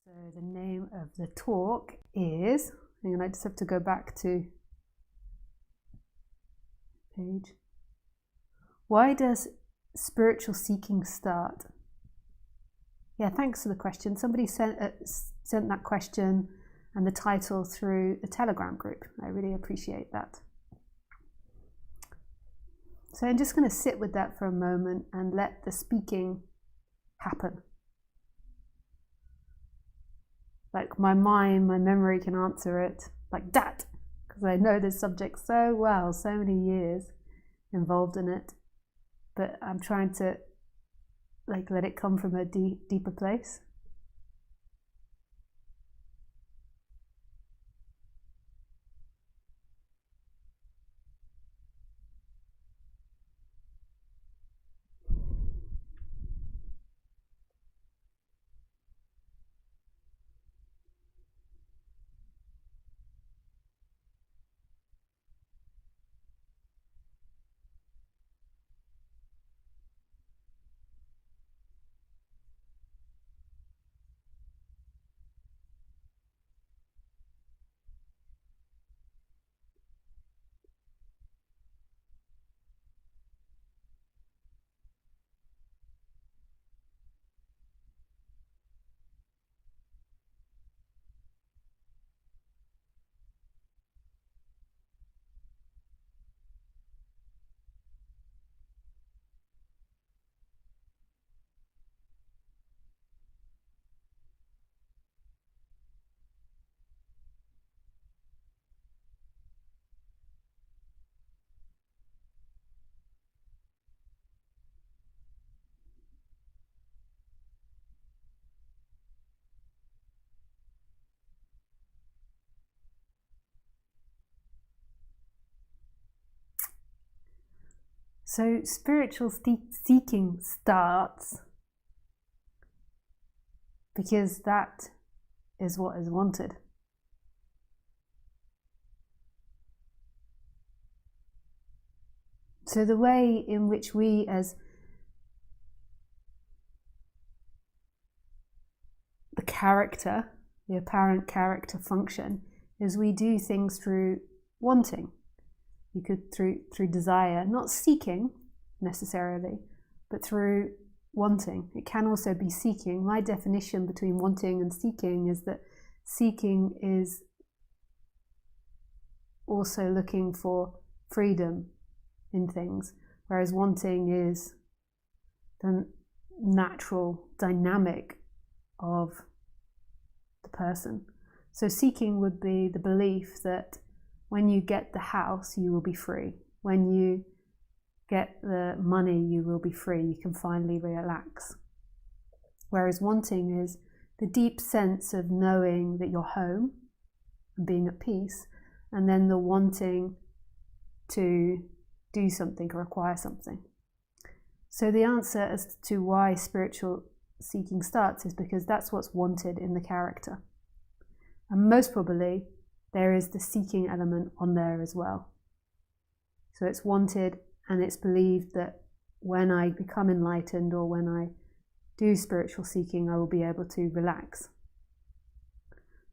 So the name of the talk is, and I just have to go back to page. Why does spiritual seeking start? Yeah, thanks for the question. Somebody sent that question and the title through the Telegram group. I really appreciate that. So I'm just going to sit with that for a moment and let the speaking happen. Like my mind, my memory can answer it like that, because I know this subject so well, so many years involved in it. But I'm trying to let it come from a deeper place. So spiritual seeking starts because that is what is wanted. So the way in which we as the character, the apparent character function, is we do things through wanting. You could through desire, not seeking necessarily, but through wanting. It can also be seeking. My definition between wanting and seeking is that seeking is also looking for freedom in things, whereas wanting is the natural dynamic of the person. So seeking would be the belief that when you get the house, you will be free. When you get the money, you will be free. You can finally relax. Whereas wanting is the deep sense of knowing that you're home and being at peace, and then the wanting to do something or acquire something. So the answer as to why spiritual seeking starts is because that's what's wanted in the character. And most probably, there is the seeking element on there as well. So it's wanted, and it's believed that when I become enlightened or when I do spiritual seeking, I will be able to relax.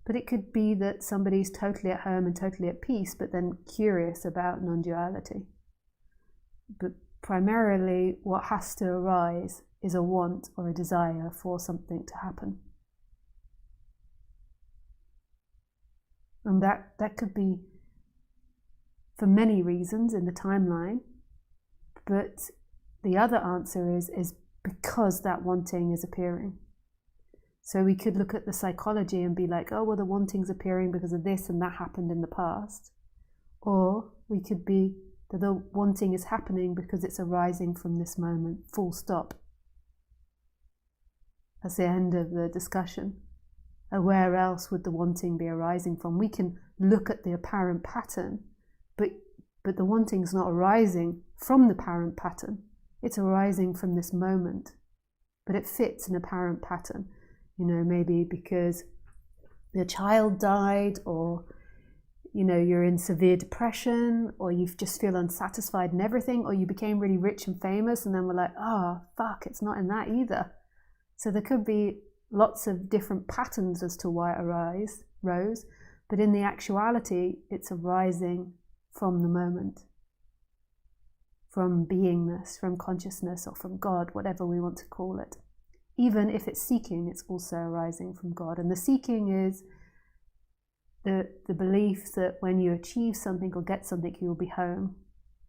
But it could be that somebody's totally at home and totally at peace, but then curious about non-duality. But primarily, what has to arise is a want or a desire for something to happen. And that could be for many reasons in the timeline, but the other answer is because that wanting is appearing. So we could look at the psychology and be like, oh, well, the wanting's appearing because of this and that happened in the past. Or we could be that the wanting is happening because it's arising from this moment, full stop. That's the end of the discussion. Where else would the wanting be arising from? We can look at the apparent pattern, but the wanting is not arising from the apparent pattern. It's arising from this moment, but it fits an apparent pattern. Maybe because your child died, or you're in severe depression, or you just feel unsatisfied in everything, or you became really rich and famous, and then we're like, oh, fuck, it's not in that either. So there could be lots of different patterns as to why it rose, but in the actuality, it's arising from the moment, from beingness, from consciousness, or from God, whatever we want to call it. Even if it's seeking, it's also arising from God. And the seeking is the belief that when you achieve something or get something, you will be home.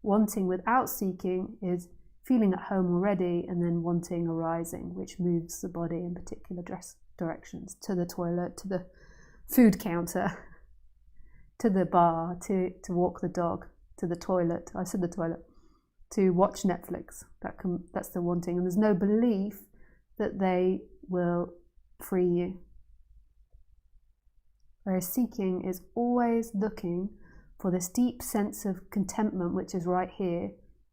Wanting without seeking is feeling at home already, and then wanting arising, which moves the body in particular directions, to the toilet, to the food counter, to the bar, to walk the dog, to the toilet, I said the toilet, to watch Netflix. That's the wanting. And there's no belief that they will free you. Whereas seeking is always looking for this deep sense of contentment, which is right here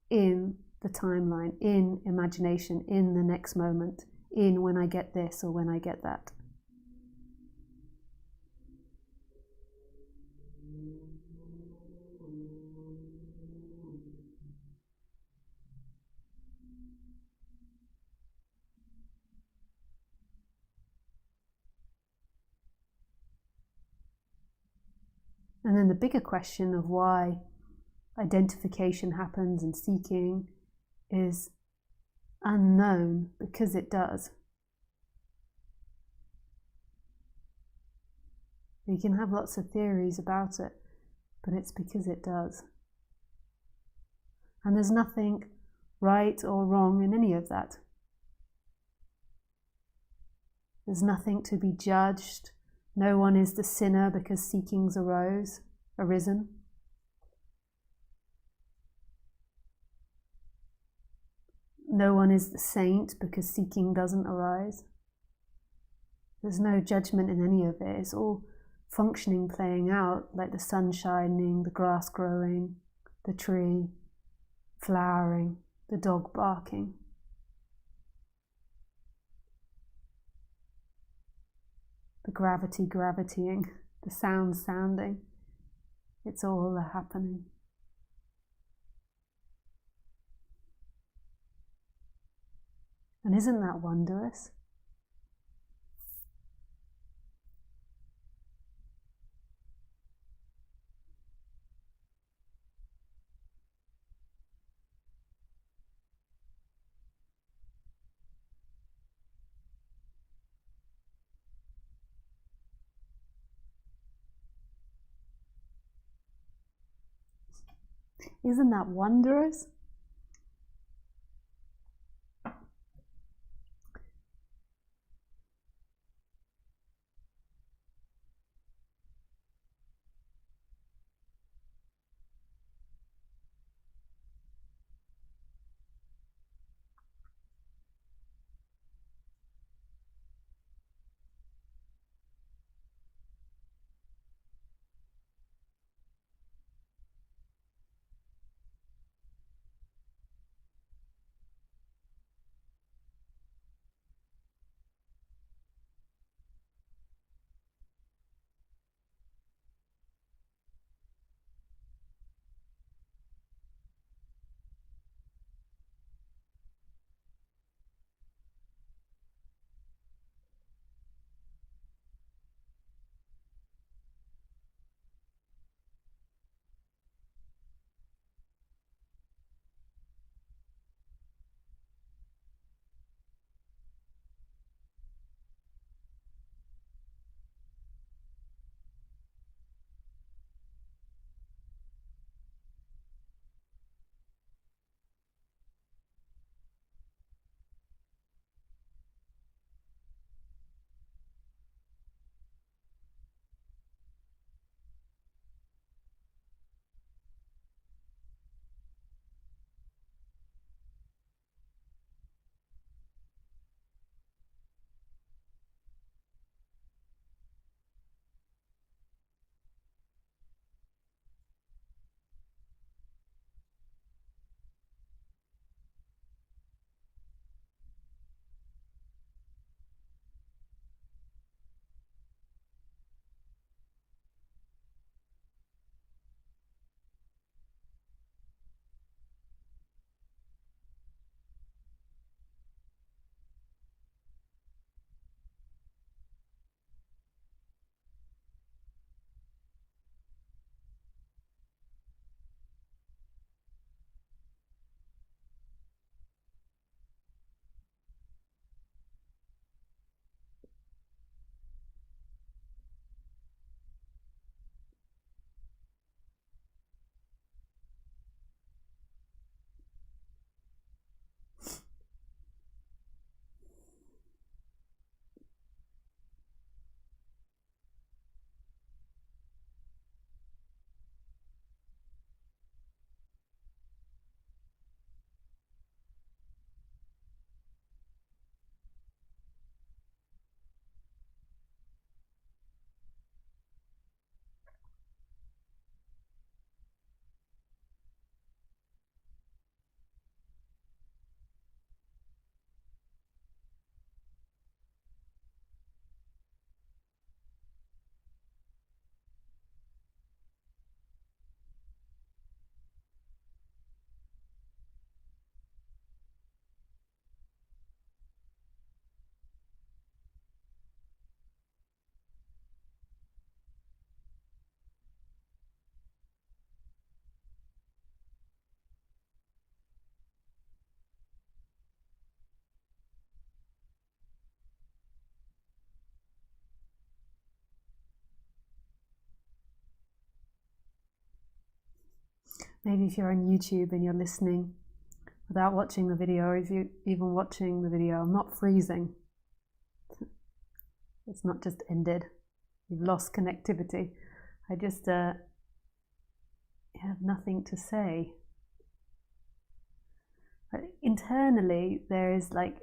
in the timeline, in imagination, in the next moment, in when I get this or when I get that. And then the bigger question of why identification happens and seeking is unknown, because it does. We can have lots of theories about it, but it's because it does. And there's nothing right or wrong in any of that. There's nothing to be judged. No one is the sinner because seekings arisen. No one is the saint because seeking doesn't arise. There's no judgment in any of it. It's all functioning, playing out, like the sun shining, the grass growing, the tree flowering, the dog barking. The gravitying, the sound sounding. It's all happening. And isn't that wondrous? Isn't that wondrous? Maybe if you're on YouTube and you're listening without watching the video, or if you're even watching the video, I'm not freezing. It's not just ended. You've lost connectivity. I just have nothing to say. But internally, there is like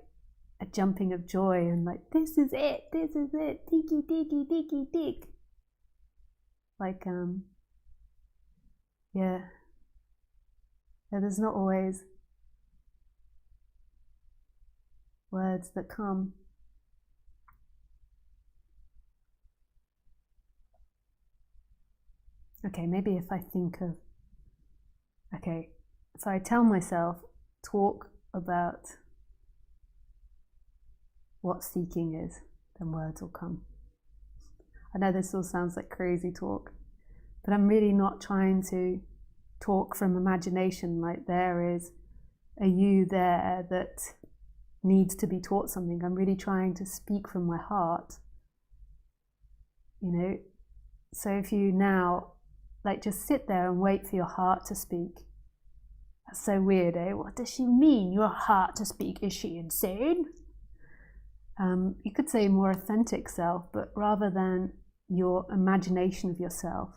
a jumping of joy and like, this is it, diggy, diggy, diggy, dig. Like, yeah, there's not always words that come. Okay, maybe if I think of, okay, so I tell myself, talk about what seeking is, then words will come. I know this all sounds like crazy talk, but I'm really not trying to talk from imagination, like there is a you there that needs to be taught something. I'm really trying to speak from my heart, you know. So if you now like just sit there and wait for your heart to speak. That's so weird, eh? What does she mean, your heart to speak? Is she insane? You could say more authentic self, but rather than your imagination of yourself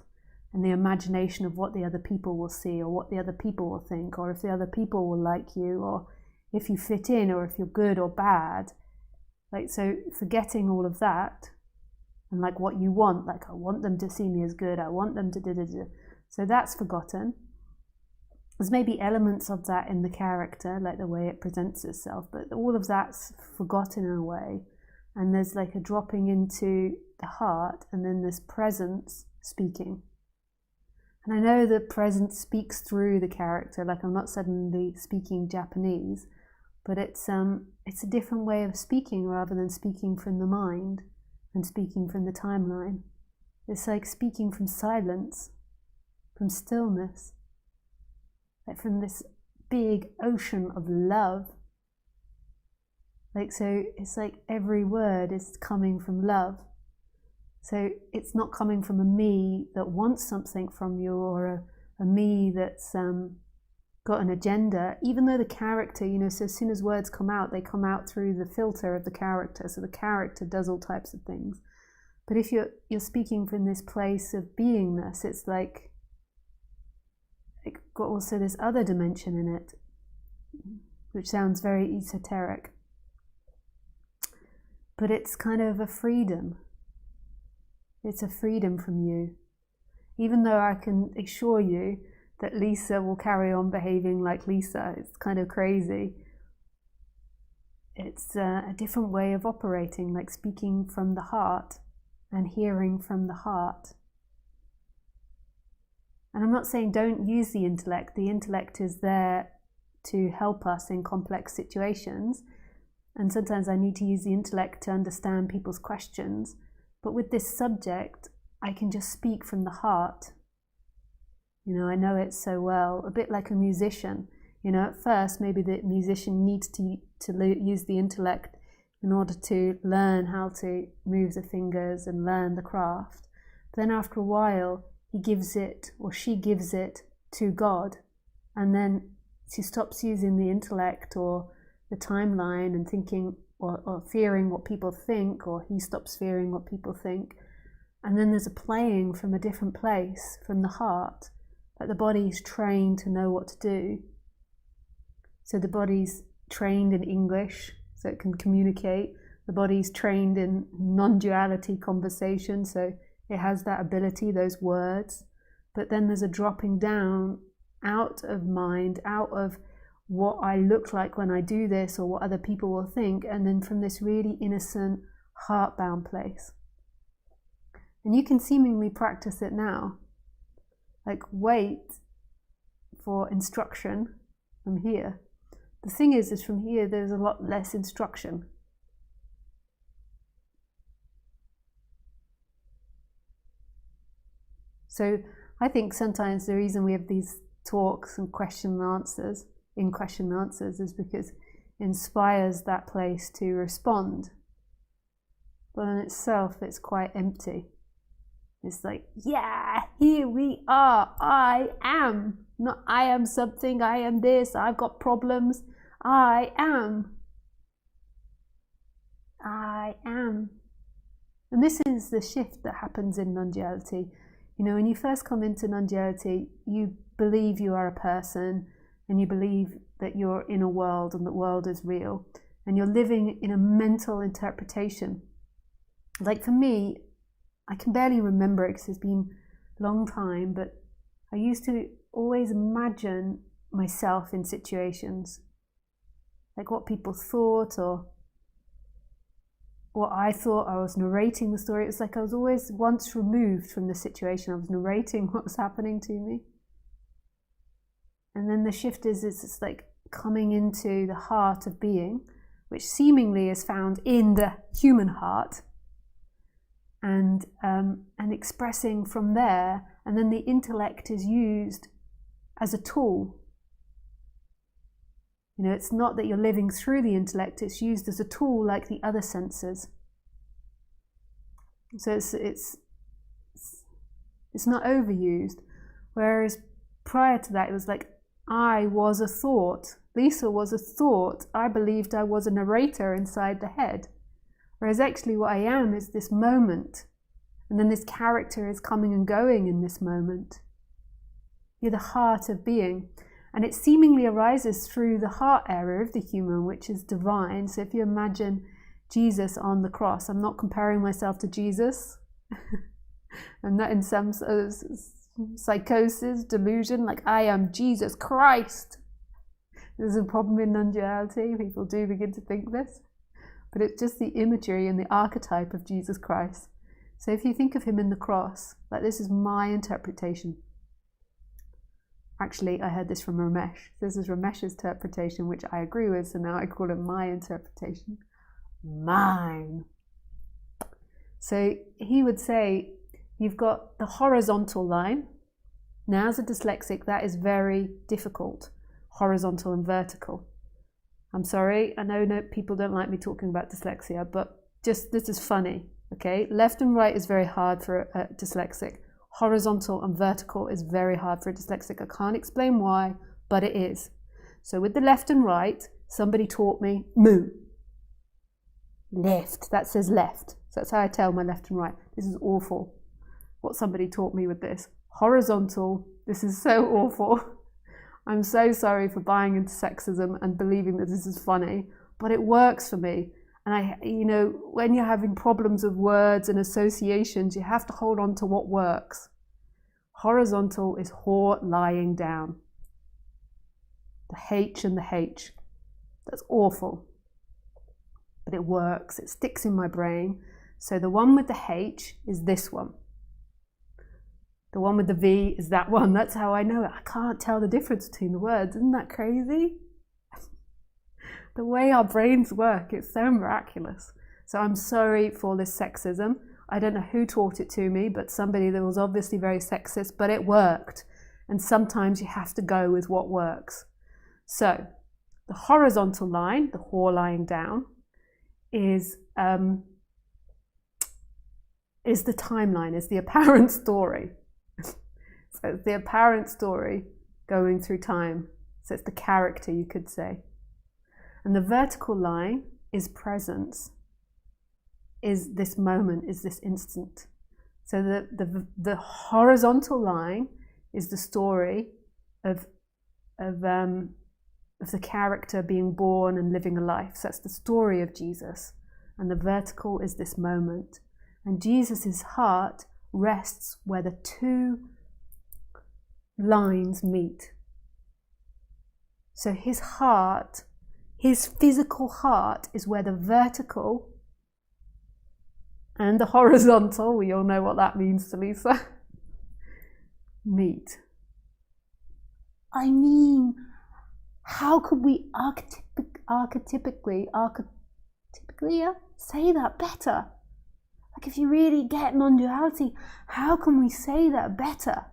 and the imagination of what the other people will see, or what the other people will think, or if the other people will like you, or if you fit in, or if you're good or bad. Like, so forgetting all of that, and like what you want, like I want them to see me as good, I want them to do. So that's forgotten. There's maybe elements of that in the character, like the way it presents itself, but all of that's forgotten in a way. And there's like a dropping into the heart, and then this presence speaking. And I know the presence speaks through the character, like I'm not suddenly speaking Japanese, but it's a different way of speaking rather than speaking from the mind and speaking from the timeline. It's like speaking from silence, from stillness, like from this big ocean of love. Like, so it's like every word is coming from love. So it's not coming from a me that wants something from you, or a me that's got an agenda, even though the character, you know, so as soon as words come out, they come out through the filter of the character. So the character does all types of things. But if you're speaking from this place of beingness, it's like got also this other dimension in it, which sounds very esoteric. But it's kind of a freedom. It's a freedom from you. Even though I can assure you that Lisa will carry on behaving like Lisa, it's kind of crazy. It's a different way of operating, like speaking from the heart and hearing from the heart. And I'm not saying don't use the intellect. The intellect is there to help us in complex situations. And sometimes I need to use the intellect to understand people's questions. But with this subject, I can just speak from the heart. You know, I know it so well, a bit like a musician. You know, at first, maybe the musician needs to use the intellect in order to learn how to move the fingers and learn the craft. But then after a while, he gives it, or she gives it, to God. And then she stops using the intellect or the timeline and thinking, or fearing what people think, or he stops fearing what people think. And then there's a playing from a different place, from the heart. Like the body's trained to know what to do. So the body's trained in English, so it can communicate. The body's trained in non-duality conversation, so it has that ability, those words. But then there's a dropping down out of mind, out of what I look like when I do this, or what other people will think, and then from this really innocent, heart-bound place. And you can seemingly practice it now. Like, wait for instruction from here. The thing is from here there's a lot less instruction. So I think sometimes the reason we have these talks and question and answers is because it inspires that place to respond. But in itself, it's quite empty. It's like, yeah, here we are, I am. Not I am something, I am this, I've got problems. I am. I am. And this is the shift that happens in non-duality. You know, when you first come into non-duality, you believe you are a person, and you believe that you're in a world and the world is real, and you're living in a mental interpretation. Like for me, I can barely remember it because it's been a long time, but I used to always imagine myself in situations, like what people thought or what I thought. I was narrating the story. It was like I was always once removed from the situation. I was narrating what was happening to me. And then the shift is it's like coming into the heart of being, which seemingly is found in the human heart, and expressing from there. And then the intellect is used as a tool. You know, it's not that you're living through the intellect, it's used as a tool like the other senses. So it's not overused. Whereas prior to that, it was like, I was a thought. Lisa was a thought. I believed I was a narrator inside the head. Whereas actually what I am is this moment. And then this character is coming and going in this moment. You're the heart of being. And it seemingly arises through the heart area of the human, which is divine. So if you imagine Jesus on the cross, I'm not comparing myself to Jesus. I'm not in some sort of psychosis, delusion, like I am Jesus Christ. There's a problem in non-duality. People do begin to think this. But it's just the imagery and the archetype of Jesus Christ. So if you think of him in the cross, like this is my interpretation. Actually, I heard this from Ramesh. This is Ramesh's interpretation, which I agree with, so now I call it my interpretation. Mine. So he would say, you've got the horizontal line. Now, as a dyslexic, that is very difficult, horizontal and vertical. I'm sorry, I know people don't like me talking about dyslexia, but just this is funny, okay? Left and right is very hard for a dyslexic. Horizontal and vertical is very hard for a dyslexic. I can't explain why, but it is. So with the left and right, somebody taught me moo. Left, that says left. So that's how I tell my left and right. This is awful, what somebody taught me with this. Horizontal, this is so awful. I'm so sorry for buying into sexism and believing that this is funny, but it works for me. And you know, when you're having problems with words and associations, you have to hold on to what works. Horizontal is whore lying down. The H and the H. That's awful. But it works. It sticks in my brain. So the one with the H is this one. The one with the V is that one. That's how I know it. I can't tell the difference between the words. Isn't that crazy? The way our brains work, it's so miraculous. So I'm sorry for this sexism. I don't know who taught it to me, but somebody that was obviously very sexist, but it worked. And sometimes you have to go with what works. So the horizontal line, the whore lying down, is the timeline, is the apparent story. So it's the apparent story going through time. So it's the character, you could say. And the vertical line is presence, is this moment, is this instant. So the horizontal line is the story of the character being born and living a life. So that's the story of Jesus. And the vertical is this moment. And Jesus' heart rests where the two lines meet. So his heart, his physical heart, is where the vertical and the horizontal, we all know what that means to Lisa, meet. I mean, how could we archetypically say that better? Like if you really get non-duality, how can we say that better?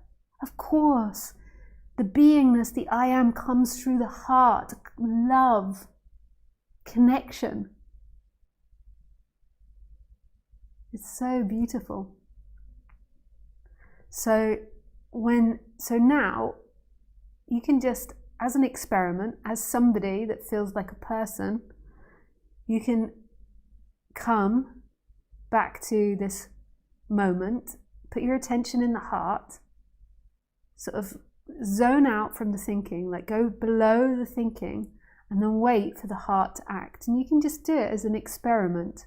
Of course, the beingness, the I am, comes through the heart, love, connection. It's so beautiful. So now, you can just, as an experiment, as somebody that feels like a person, you can come back to this moment, put your attention in the heart, sort of zone out from the thinking, like go below the thinking, and then wait for the heart to act. And you can just do it as an experiment.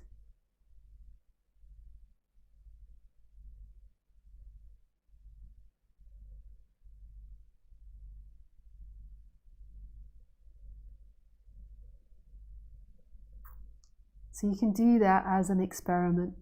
So you can do that as an experiment.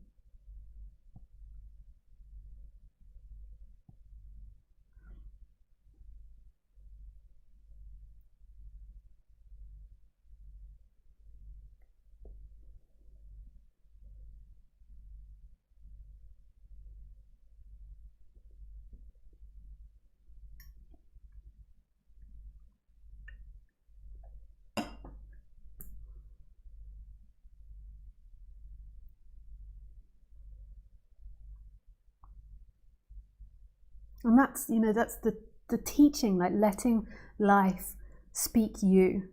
And that's, that's the teaching, like letting life speak you.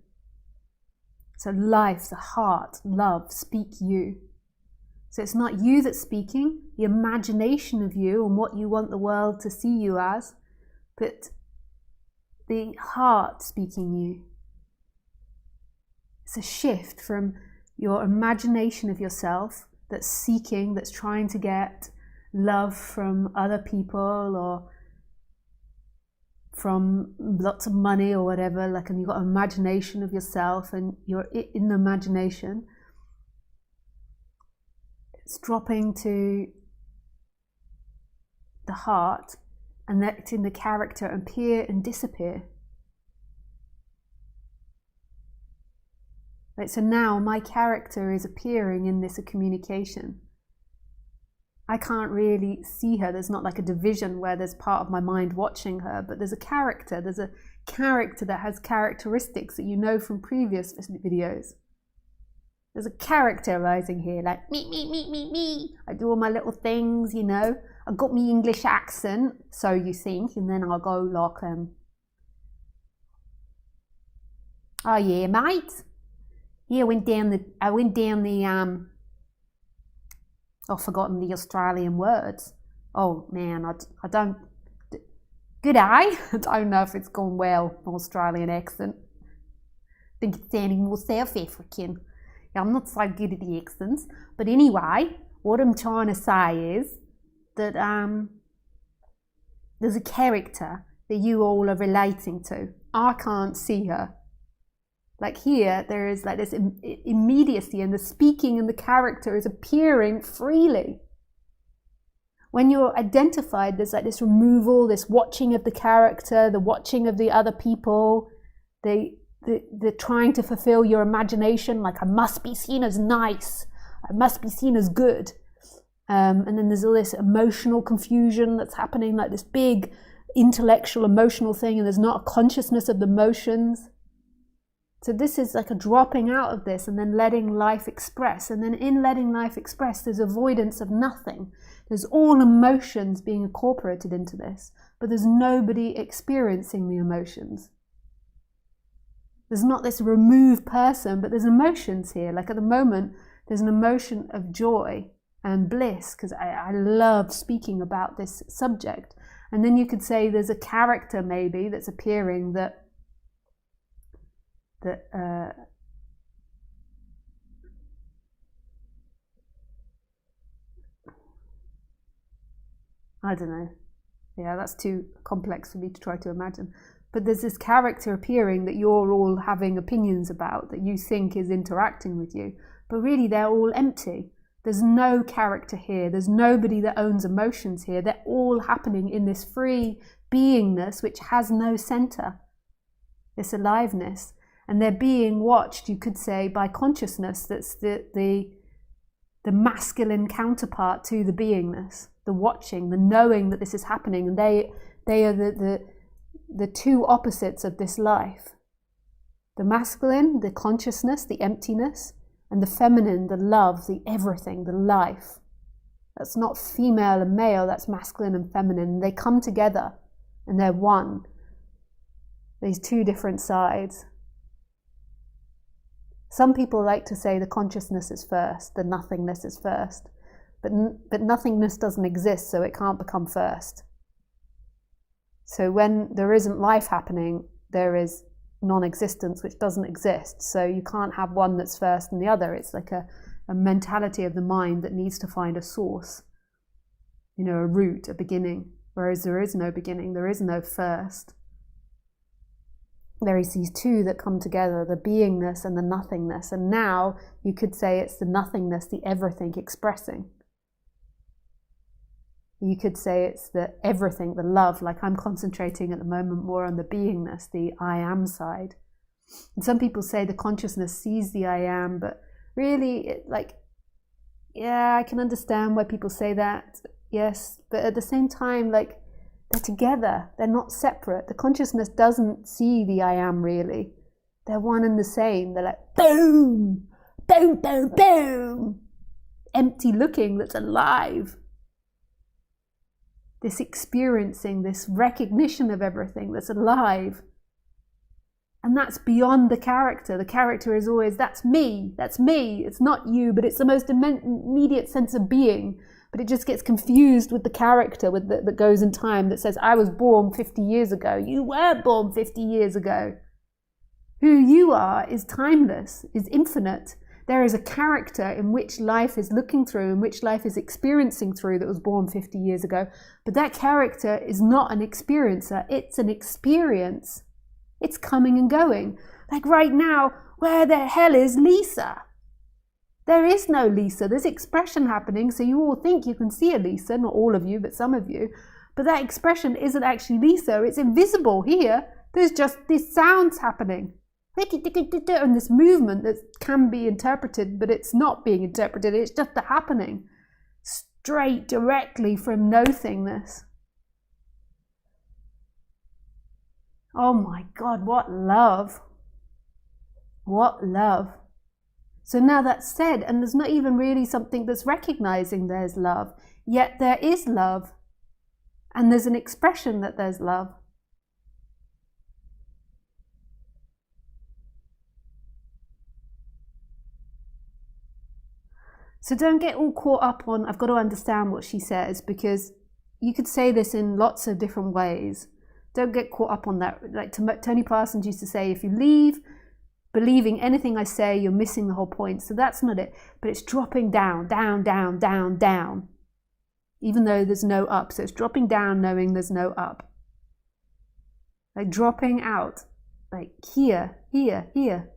So life, the heart, love, speak you. So it's not you that's speaking, the imagination of you and what you want the world to see you as, but the heart speaking you. It's a shift from your imagination of yourself that's seeking, that's trying to get love from other people or from lots of money or whatever, like, and you've got an imagination of yourself and you're in the imagination. It's dropping to the heart and letting the character appear and disappear. Right, so now my character is appearing in this communication. I can't really see her. There's not like a division where there's part of my mind watching her, but there's a character. There's a character that has characteristics that you know from previous videos. There's a character rising here, like me. I do all my little things, I've got me English accent, so you think, and then I'll go like, oh yeah, mate. Yeah, I went down the I've forgotten the Australian words. Oh man, I don't. Good day. I don't know if it's gone well, Australian accent. I think it's sounding more South African. Yeah, I'm not so good at the accents. But anyway, what I'm trying to say is that there's a character that you all are relating to. I can't see her. Like here, there is like this immediacy, and the speaking and the character is appearing freely. When you're identified, there's like this removal, this watching of the character, the watching of the other people, the trying to fulfill your imagination, like I must be seen as nice, I must be seen as good. And then there's all this emotional confusion that's happening, like this big intellectual emotional thing, and there's not a consciousness of the emotions. So this is like a dropping out of this and then letting life express. And then in letting life express, there's avoidance of nothing. There's all emotions being incorporated into this, but there's nobody experiencing the emotions. There's not this removed person, but there's emotions here. Like at the moment, there's an emotion of joy and bliss, because I love speaking about this subject. And then you could say there's a character maybe that's appearing that I don't know. Yeah, that's too complex for me to try to imagine. But there's this character appearing that you're all having opinions about, that you think is interacting with you. But really, they're all empty. There's no character here. There's nobody that owns emotions here. They're all happening in this free beingness, which has no center, this aliveness. And they're being watched, you could say, by consciousness that's the masculine counterpart to the beingness, the watching, the knowing that this is happening. And they are the two opposites of this life. The masculine, the consciousness, the emptiness, and the feminine, the love, the everything, the life. That's not female and male, that's masculine and feminine. They come together and they're one. these two different sides. Some people like to say the consciousness is first, the nothingness is first, but nothingness doesn't exist, so it can't become first. So when there isn't life happening, there is non-existence which doesn't exist. So you can't have one that's first and the other. It's like a mentality of the mind that needs to find a source, a root, a beginning, whereas there is no beginning, there is no first. There is these two that come together, the beingness and the nothingness. And now you could say it's the nothingness, the everything expressing. You could say it's the everything, the love, like I'm concentrating at the moment more on the beingness, the I am side. And some people say the consciousness sees the I am, but really, I can understand why people say that, yes, but at the same time, they're together, they're not separate. The consciousness doesn't see the I am really. They're one and the same. They're like, boom, boom, boom, boom. Empty looking that's alive. This experiencing, this recognition of everything that's alive. And that's beyond the character. The character is always, that's me. It's not you, but it's the most immediate sense of being. But it just gets confused with the character that goes in time, that says, I was born 50 years ago. You weren't born 50 years ago. Who you are is timeless, is infinite. There is a character in which life is looking through, in which life is experiencing through, that was born 50 years ago. But that character is not an experiencer. It's an experience. It's coming and going. Like right now, where the hell is Lisa? There is no Lisa. There's expression happening, so you all think you can see a Lisa, not all of you, but some of you. But that expression isn't actually Lisa. It's invisible here. There's just these sounds happening. And this movement that can be interpreted, but it's not being interpreted. It's just the happening. Straight, directly from nothingness. Oh my God, what love. What love. So now that's said, and there's not even really something that's recognizing there's love, yet there is love, and there's an expression that there's love. So don't get all caught up on, I've got to understand what she says, because you could say this in lots of different ways. Don't get caught up on that. Like Tony Parsons used to say, if you leave believing anything I say, you're missing the whole point. So that's not it. But it's dropping down, down, down, down, down. Even though there's no up. So it's dropping down knowing there's no up. Like dropping out. Like here, here, here.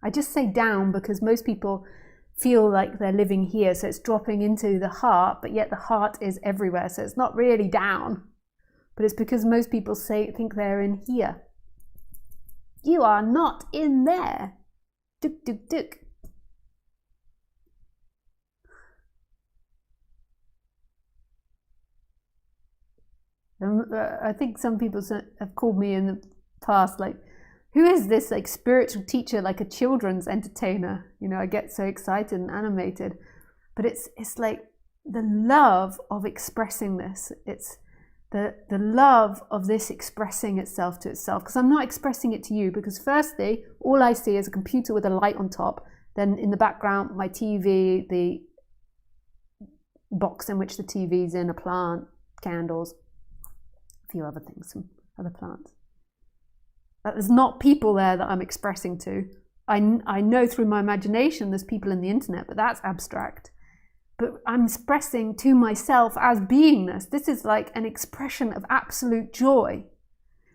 I just say down because most people feel like they're living here. So it's dropping into the heart, but yet the heart is everywhere. So it's not really down. But it's because most people think they're in here. You are not in there. Duk, duk, duk. I think some people have called me in the past, like, who is this like spiritual teacher, like a children's entertainer? I get so excited and animated. But it's like the love of expressing this. It's the love of this expressing itself to itself, because I'm not expressing it to you, because firstly, all I see is a computer with a light on top, then in the background, my TV, the box in which the TV's in, a plant, candles, a few other things, some other plants. But there's not people there that I'm expressing to. I know through my imagination there's people in the internet, but that's abstract. But I'm expressing to myself as beingness. This is like an expression of absolute joy.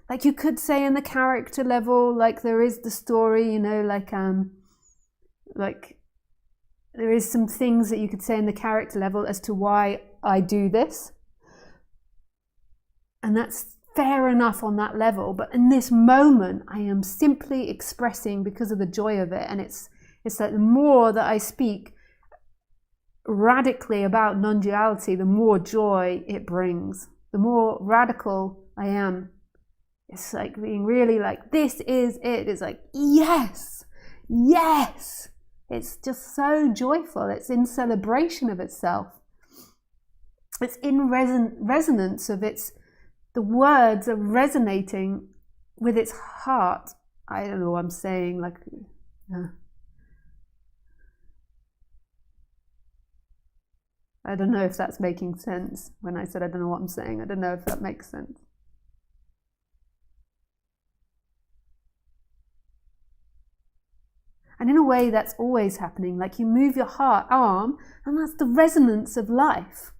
Like you could say in the character level, like there is the story, like there is some things that you could say in the character level as to why I do this. And that's fair enough on that level. But in this moment, I am simply expressing because of the joy of it. And it's like the more that I speak radically about non-duality, the more joy it brings. The more radical I am. It's like being really like, this is it. It's like, yes, yes. It's just so joyful. It's in celebration of itself. it's in resonance of the words are resonating with its heart. I don't know what I'm saying, like, I don't know if that's making sense. When I said I don't know what I'm saying, I don't know if that makes sense. And in a way, that's always happening. Like, you move your arm, and that's the resonance of life.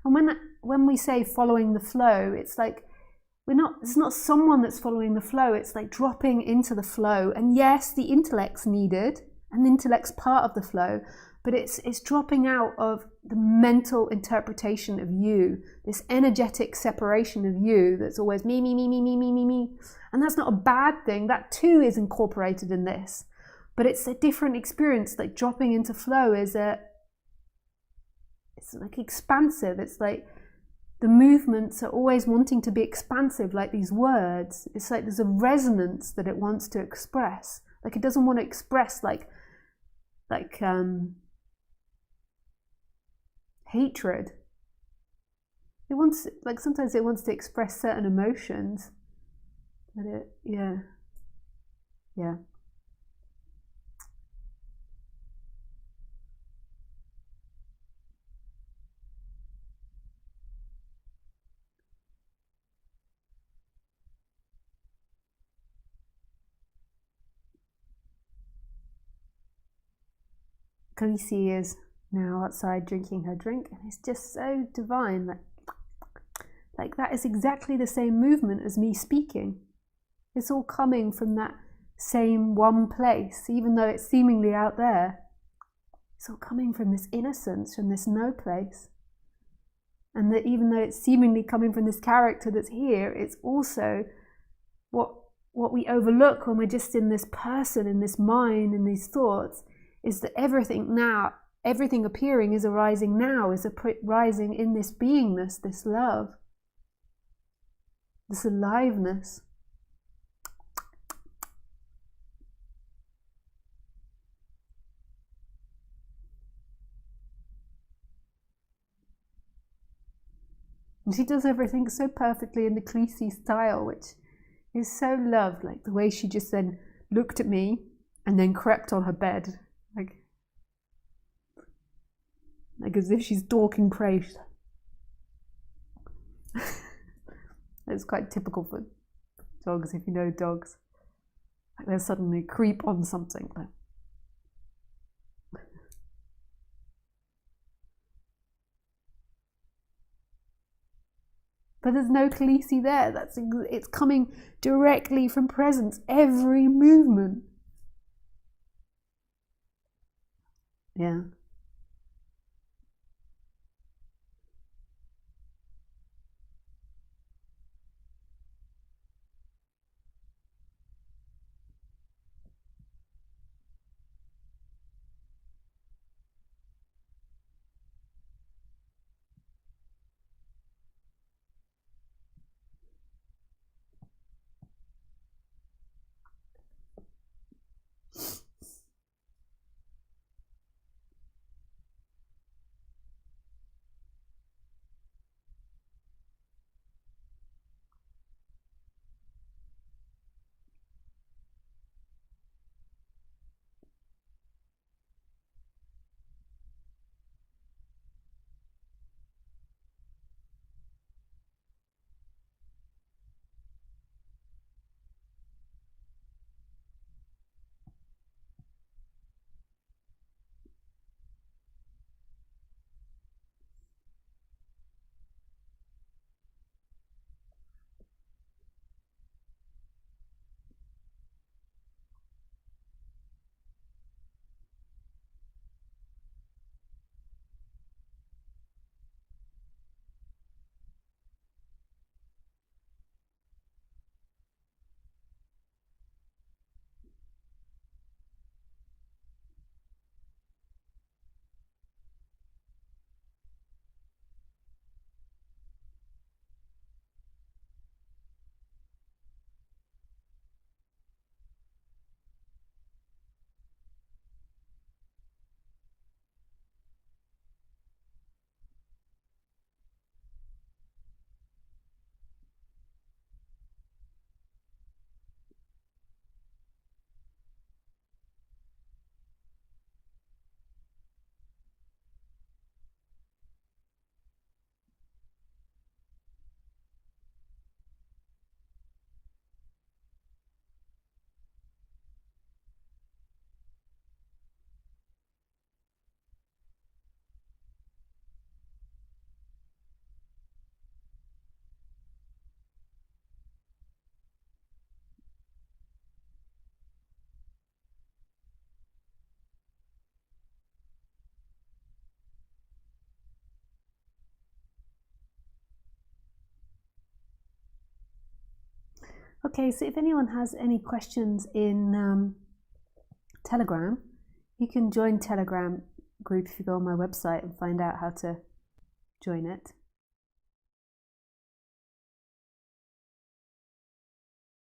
And when we say following the flow, it's like it's not someone that's following the flow. It's like dropping into the flow. And yes, the intellect's needed, and the intellect's part of the flow. But it's dropping out of the mental interpretation of you, this energetic separation of you that's always me, me, me, me, me, me, me, me. And that's not a bad thing. That too is incorporated in this. But it's a different experience. Like, dropping into flow it's like expansive. It's like the movements are always wanting to be expansive, like these words. It's like there's a resonance that it wants to express. Like, it doesn't want to express like hatred. It wants, like, sometimes it wants to express certain emotions. But yeah. Khaleesi is now outside drinking her drink, and it's just so divine. Like that is exactly the same movement as me speaking. It's all coming from that same one place, even though it's seemingly out there. It's all coming from this innocence, from this no place. And that even though it's seemingly coming from this character that's here, it's also what we overlook when we're just in this person, in this mind, in these thoughts, is that everything appearing is arising now, is rising in this beingness, this love, this aliveness. And she does everything so perfectly in the Khaleesi style, which is so loved. Like the way she just then looked at me and then crept on her bed, like as if she's stalking prey. It's quite typical for dogs, if you know dogs. Like they'll suddenly creep on something. But there's no Khaleesi there. It's coming directly from presence, every movement. Yeah. Okay, so if anyone has any questions in Telegram, you can join Telegram group if you go on my website and find out how to join it.